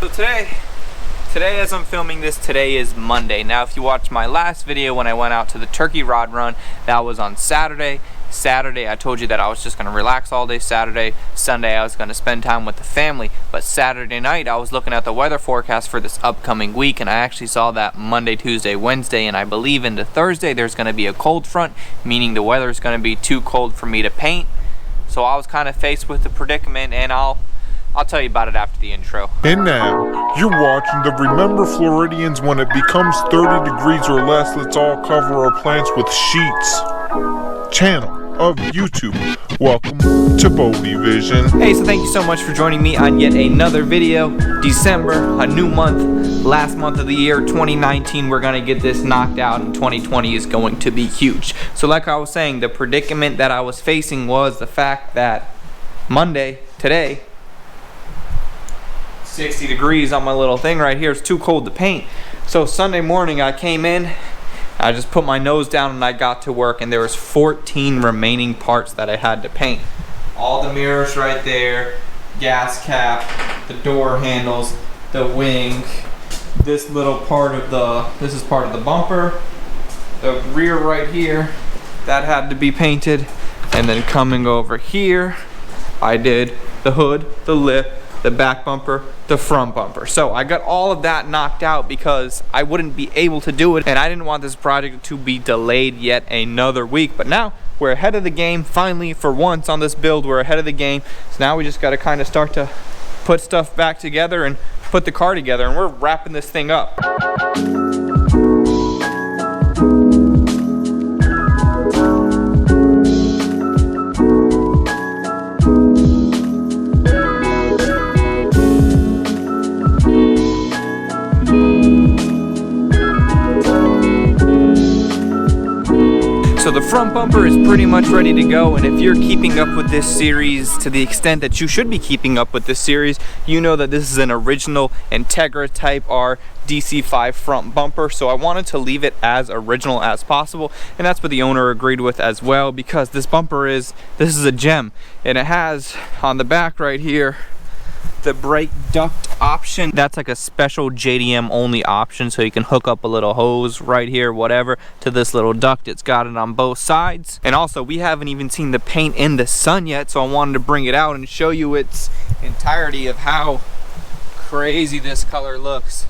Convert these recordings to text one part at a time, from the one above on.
So today as I'm filming this, today is Monday. Now if you watched my last video when I went out to the turkey rod run, that was on Saturday. Saturday I told you that I was just going to relax all day Saturday. Sunday I was going to spend time with the family. But Saturday night I was looking at the weather forecast for this upcoming week, and I actually saw that Monday, Tuesday, Wednesday, and I believe into Thursday there's going to be a cold front, meaning the weather is going to be too cold for me to paint. So I was kind of faced with the predicament, and I'll tell you about it after the intro. And now, you're watching the Remember Floridians When It Becomes 30 Degrees or Less, Let's All Cover Our Plants with Sheets channel of YouTube. Welcome to BodeVision. Hey, so thank you so much for joining me on yet another video. December, a new month, last month of the year, 2019. We're gonna get this knocked out, and 2020 is going to be huge. So like I was saying, the predicament that I was facing was the fact that Monday, today, 60 degrees on my little thing right here. It's too cold to paint. So Sunday morning I came in, I just put my nose down and I got to work, and there was 14 remaining parts that I had to paint. All the mirrors right there, gas cap, the door handles, the wing, this little part of this is part of the bumper, the rear right here, that had to be painted. And then coming over here, I did the hood, the lip, the back bumper, the front bumper. So I got all of that knocked out because I wouldn't be able to do it, and I didn't want this project to be delayed yet another week. But now we're ahead of the game. Finally, for once on this build, we're ahead of the game. So now we just got to kind of start to put stuff back together and put the car together, and we're wrapping this thing up. So the front bumper is pretty much ready to go, and if you're keeping up with this series to the extent that you should be keeping up with this series, you know that this is an original Integra Type R DC5 front bumper. So I wanted to leave it as original as possible, and that's what the owner agreed with as well, because this is a gem, and it has on the back right here the brake duct option. That's like a special JDM only option, so you can hook up a little hose right here, whatever, to this little duct. It's got it on both sides. And also, we haven't even seen the paint in the sun yet, so I wanted to bring it out and show you its entirety of how crazy this color looks.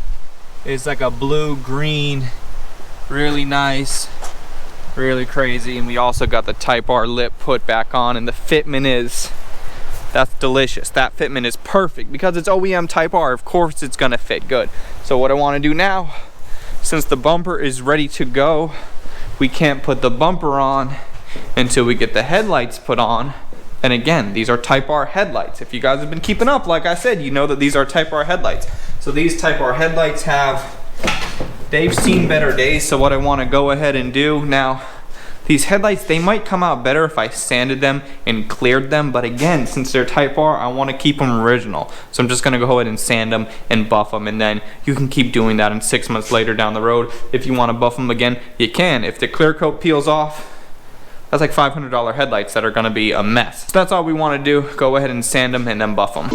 It's like a blue green, really nice, really crazy. And we also got the Type R lip put back on, and the fitment that's delicious. That fitment is perfect because it's OEM Type R. Of course it's gonna fit good. So what I wanna do now, since the bumper is ready to go, we can't put the bumper on until we get the headlights put on. And again, these are Type R headlights. If you guys have been keeping up, like I said, you know that these are Type R headlights. So these Type R headlights they've seen better days. So what I wanna go ahead and do now, these headlights, they might come out better if I sanded them and cleared them, but again, since they're Type R, I want to keep them original. So I'm just going to go ahead and sand them and buff them, and then you can keep doing that, and 6 months later down the road, if you want to buff them again, you can. If the clear coat peels off, that's like $500 headlights that are going to be a mess. So that's all we want to do, go ahead and sand them and then buff them.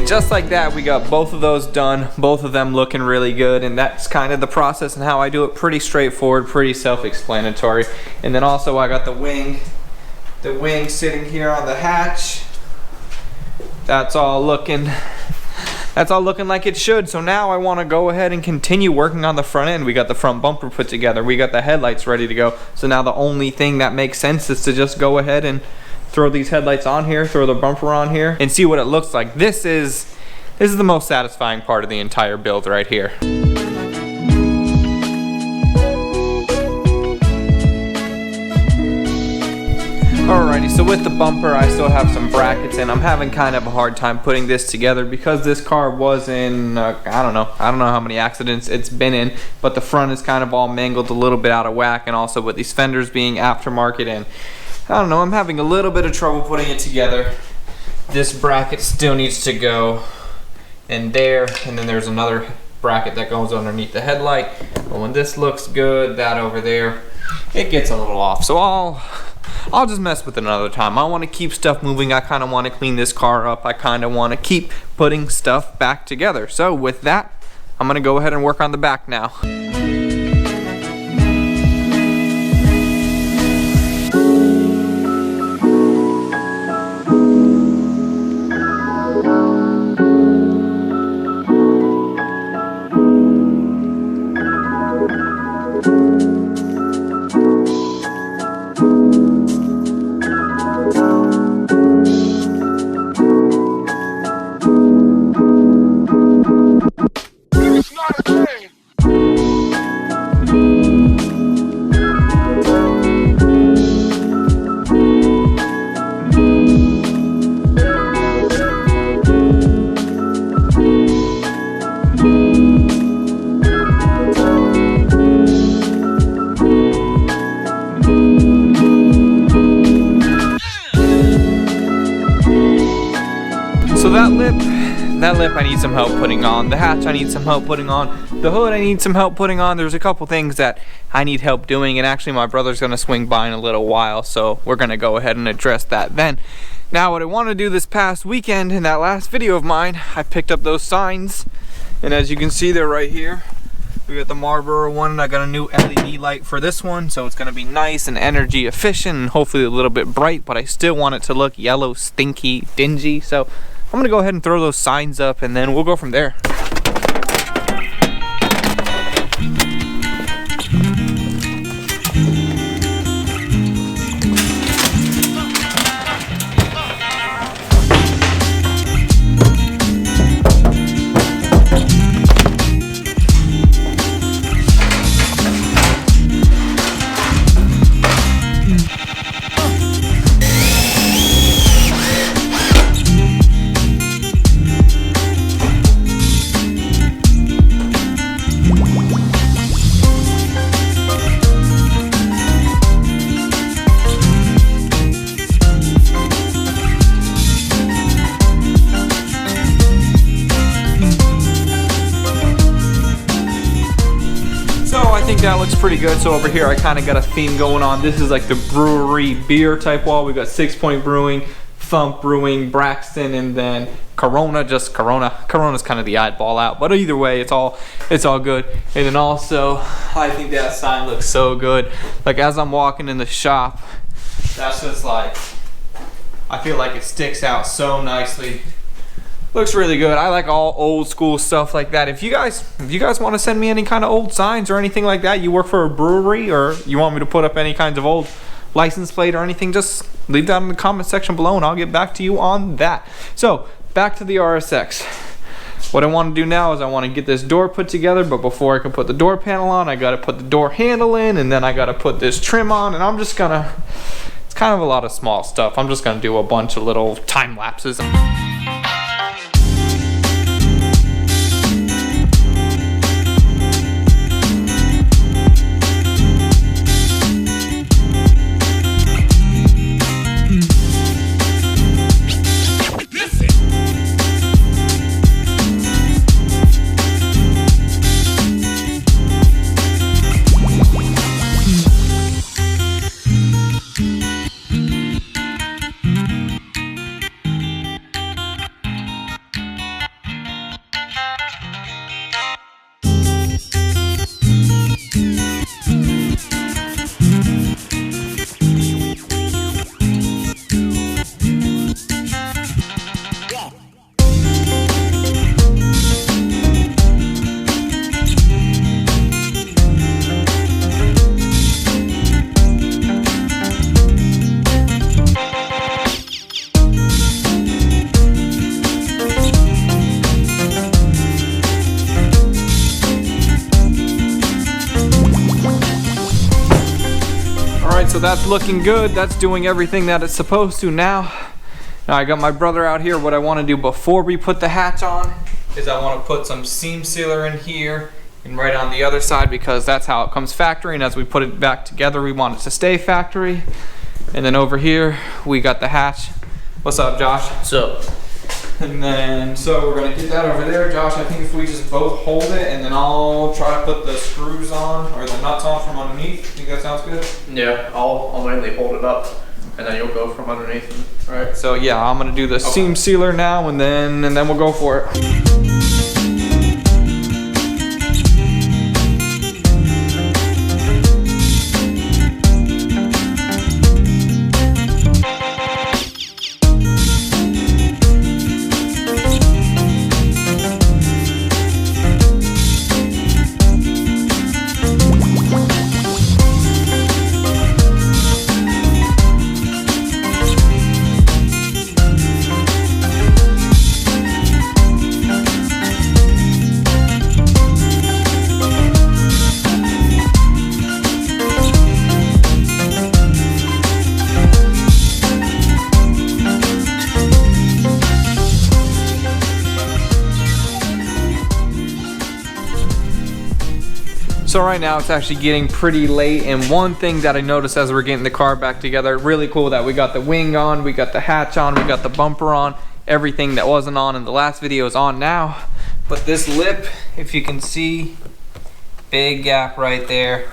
Just like that, we got both of those done, both of them looking really good, and that's kind of the process and how I do it. Pretty straightforward, pretty self-explanatory. And then also I got the wing sitting here on the hatch. That's all looking that's all looking like it should. So now I want to go ahead and continue working on the front end. We got the front bumper put together, we got the headlights ready to go. So now the only thing that makes sense is to just go ahead and throw these headlights on here, throw the bumper on here, and see what it looks like. This is the most satisfying part of the entire build right here. Alrighty, so with the bumper, I still have some brackets, and I'm having kind of a hard time putting this together because this car was in, I don't know how many accidents it's been in, but the front is kind of all mangled, a little bit out of whack, and also with these fenders being aftermarket, and I don't know, I'm having a little bit of trouble putting it together. This bracket still needs to go in there, and then there's another bracket that goes underneath the headlight, but when this looks good, that over there, it gets a little off. So I'll just mess with it another time. I want to keep stuff moving. I kind of want to clean this car up. I kind of want to keep putting stuff back together. So with that, I'm going to go ahead and work on the back now. So that lip I need some help putting on. The hatch I need some help putting on. The hood I need some help putting on. There's a couple things that I need help doing, and actually my brother's gonna swing by in a little while, so we're gonna go ahead and address that then. Now what I want to do this past weekend, in that last video of mine, I picked up those signs, and as you can see they're right here. We got the Marlboro one, and I got a new LED light for this one, so it's gonna be nice and energy efficient and hopefully a little bit bright, but I still want it to look yellow, stinky, dingy. So I'm gonna go ahead and throw those signs up, and then we'll go from there. I think that looks pretty good. So over here I kind of got a theme going on. This is like the brewery beer type wall. We got 6 Point Brewing, Thump Brewing, Braxton, and then Corona, just Corona. Corona's kind of the oddball out, but either way, it's all good. And then also, I think that sign looks so good. Like as I'm walking in the shop, that's just like, I feel like it sticks out so nicely. Looks really good. I like all old school stuff like that. If you guys want to send me any kind of old signs or anything like that, you work for a brewery or you want me to put up any kinds of old license plate or anything, just leave that in the comment section below and I'll get back to you on that. So back to the RSX. What I want to do now is I want to get this door put together, but before I can put the door panel on, I got to put the door handle in, and then I got to put this trim on, and I'm just gonna, it's kind of a lot of small stuff. I'm just gonna do a bunch of little time lapses. so that's looking good. That's doing everything that it's supposed to now. Now I got my brother out here. What I want to do before we put the hatch on is I want to put some seam sealer in here and right on the other side, because that's how it comes factory, and as we put it back together we want it to stay factory. And then over here we got the hatch. What's up, Josh? What's up? And then so we're gonna get that over there. Josh, I think if we just both hold it and then I'll try to put the screws on or the nuts on from underneath. Think that sounds good? Yeah, I'll mainly hold it up and then you'll go from underneath. All right, so yeah, I'm gonna do the seam sealer now and then we'll go for it. So right now it's actually getting pretty late, and one thing that I noticed as we're getting the car back together, really cool that we got the wing on, we got the hatch on, we got the bumper on, everything that wasn't on in the last video is on now. But this lip, if you can see, big gap right there.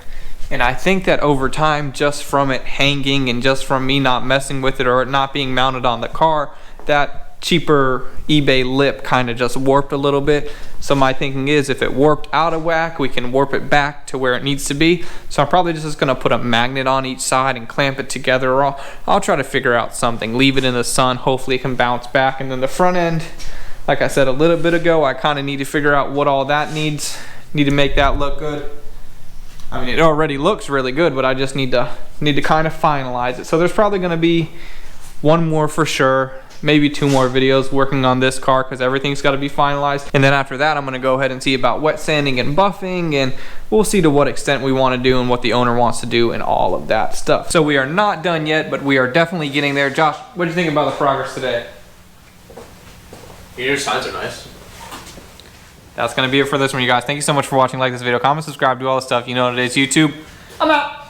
And I think that over time, just from it hanging and just from me not messing with it or it not being mounted on the car, that cheaper eBay lip kind of just warped a little bit. So my thinking is if it warped out of whack, we can warp it back to where it needs to be. So I'm probably just gonna put a magnet on each side and clamp it together, or I'll try to figure out something, leave it in the sun, hopefully it can bounce back. And then the front end, like I said a little bit ago, I kind of need to figure out what all that needs. Need to make that look good. I mean, it already looks really good, but I just need to kind of finalize it. So there's probably gonna be one more for sure, maybe 2 more videos working on this car, because everything's got to be finalized. And then after that, I'm going to go ahead and see about wet sanding and buffing, and we'll see to what extent we want to do and what the owner wants to do and all of that stuff. So we are not done yet, but we are definitely getting there. Josh, what do you think about the progress today? Your signs are nice. That's going to be it for this one, you guys. Thank you so much for watching. Like this video, comment, subscribe, do all the stuff. You know what it is, YouTube. I'm out.